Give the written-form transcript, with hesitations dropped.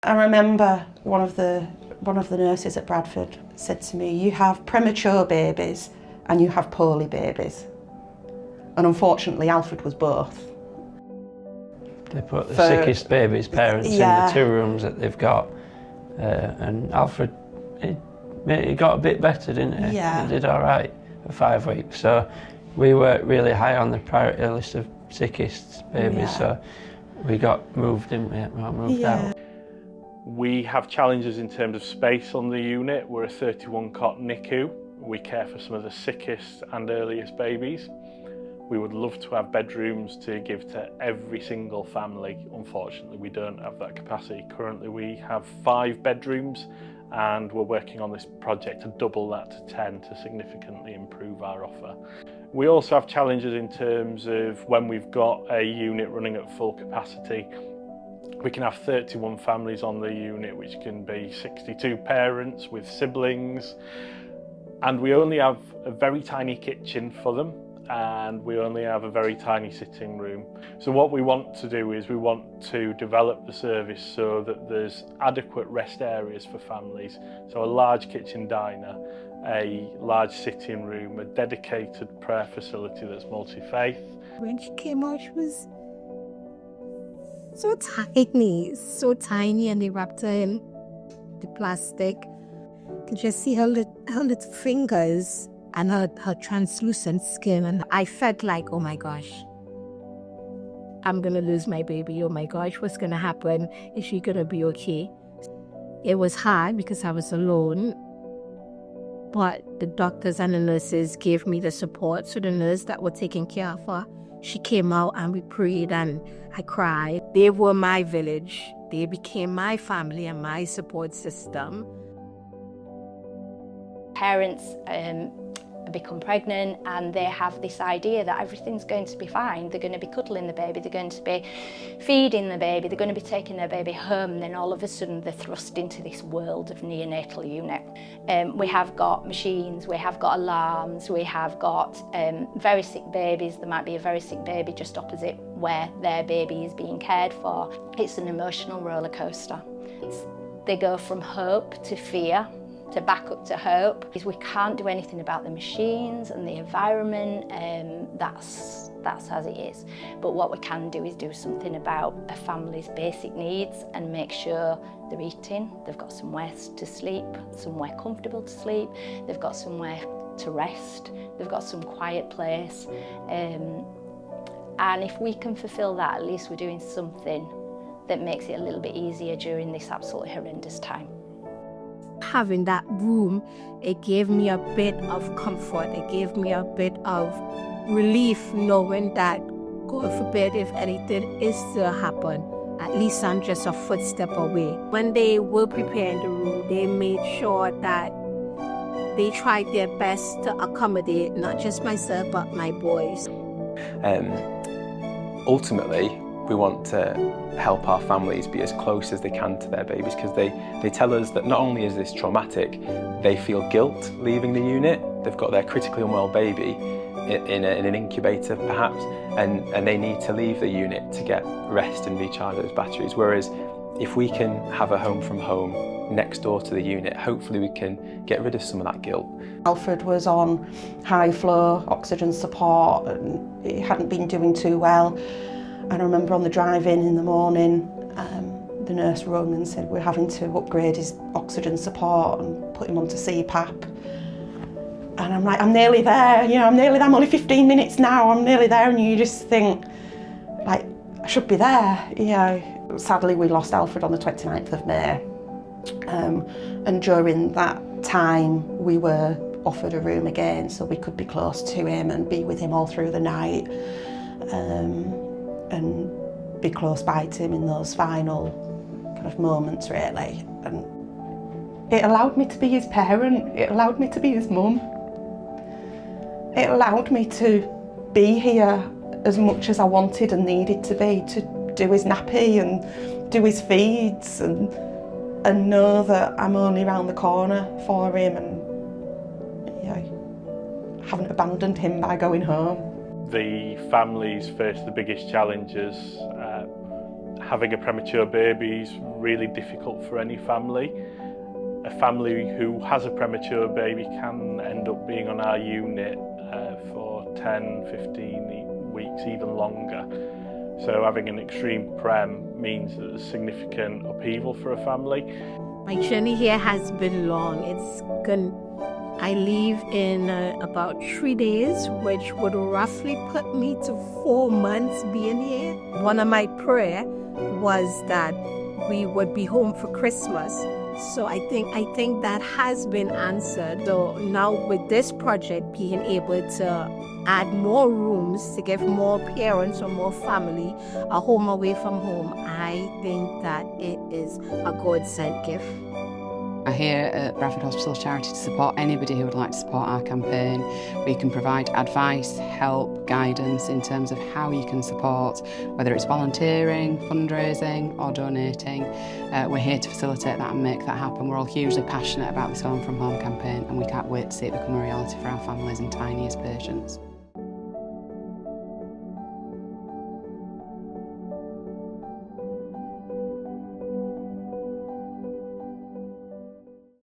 I remember one of the nurses at Bradford said to me, "You have premature babies and you have poorly babies." And unfortunately, Alfred was both. They put the sickest baby's parents in the 2 rooms that they've got, and Alfred, he got a bit better, didn't he? Yeah. He did all right for 5 weeks. So we worked really high on the priority list of sickest babies. So we got moved, didn't we? We moved out. We have challenges in terms of space on the unit. We're a 31 cot NICU. We care for some of the sickest and earliest babies. We would love to have bedrooms to give to every single family. Unfortunately, we don't have that capacity. Currently, we have 5 bedrooms and we're working on this project to double that to 10 to significantly improve our offer. We also have challenges in terms of when we've got a unit running at full capacity. We can have 31 families on the unit, which can be 62 parents with siblings, and we only have a very tiny kitchen for them, and we only have a very tiny sitting room. So what we want to do is we want to develop the service so that there's adequate rest areas for families. So a large kitchen diner, a large sitting room, a dedicated prayer facility that's multi-faith. When she came out, she was so tiny, and they wrapped her in the plastic. You could just see her little fingers and her translucent skin, and I felt like, oh my gosh, I'm gonna lose my baby. Oh my gosh, what's gonna happen? Is she gonna be okay? It was hard because I was alone, but the doctors and the nurses gave me the support. So the nurse that were taking care of her, she came out and we prayed and I cried. They were my village. They became my family and my support system. Parents become pregnant and they have this idea that everything's going to be fine. They're going to be cuddling the baby, they're going to be feeding the baby, they're going to be taking their baby home, and then all of a sudden they're thrust into this world of neonatal unit. We have got machines, we have got alarms, we have got very sick babies. There might be a very sick baby just opposite where their baby is being cared for. It's an emotional roller coaster. They go from hope to fear, to back up to hope. We can't do anything about the machines and the environment, that's as it is. But what we can do is do something about a family's basic needs and make sure they're eating, they've got somewhere to sleep, somewhere comfortable to sleep, they've got somewhere to rest, they've got some quiet place. And if we can fulfil that, at least we're doing something that makes it a little bit easier during this absolutely horrendous time. Having that room, it gave me a bit of comfort. It gave me a bit of relief knowing that, God forbid, if anything is to happen, at least I'm just a footstep away. When they were preparing the room, they made sure that they tried their best to accommodate not just myself, but my boys. Ultimately, we want to help our families be as close as they can to their babies, because they tell us that not only is this traumatic, they feel guilt leaving the unit. They've got their critically unwell baby in an incubator perhaps, and they need to leave the unit to get rest and recharge those batteries. Whereas if we can have a home from home next door to the unit, hopefully we can get rid of some of that guilt. Alfred was on high flow oxygen support and he hadn't been doing too well. And I remember on the drive-in in the morning, the nurse rang and said we're having to upgrade his oxygen support and put him onto CPAP. And I'm like, I'm nearly there, I'm nearly there, I'm only 15 minutes now, I'm nearly there, and you just think, like, I should be there, Sadly, we lost Alfred on the 29th of May. And during that time, we were offered a room again so we could be close to him and be with him all through the night. And be close by to him in those final kind of moments, really. And it allowed me to be his parent, it allowed me to be his mum. It allowed me to be here as much as I wanted and needed to be, to do his nappy and do his feeds and know that I'm only round the corner for him and haven't abandoned him by going home. The families face the biggest challenges Having a premature baby is really difficult for any family. A family who has a premature baby can end up being on our unit for 10, 15 weeks, even longer. So having an extreme prem means that there's significant upheaval for a family. My journey here has been long. I leave in about 3 days, which would roughly put me to 4 months being here. One of my prayer was that we would be home for Christmas. So I think that has been answered. So now with this project, being able to add more rooms to give more parents or more family a home away from home, I think that it is a God-sent gift. We're here at Barrett Hospital Charity to support anybody who would like to support our campaign. We can provide advice, help, guidance in terms of how you can support, whether it's volunteering, fundraising or donating. We're here to facilitate that and make that happen. We're all hugely passionate about this Home From Home campaign and we can't wait to see it become a reality for our families and tiniest patients.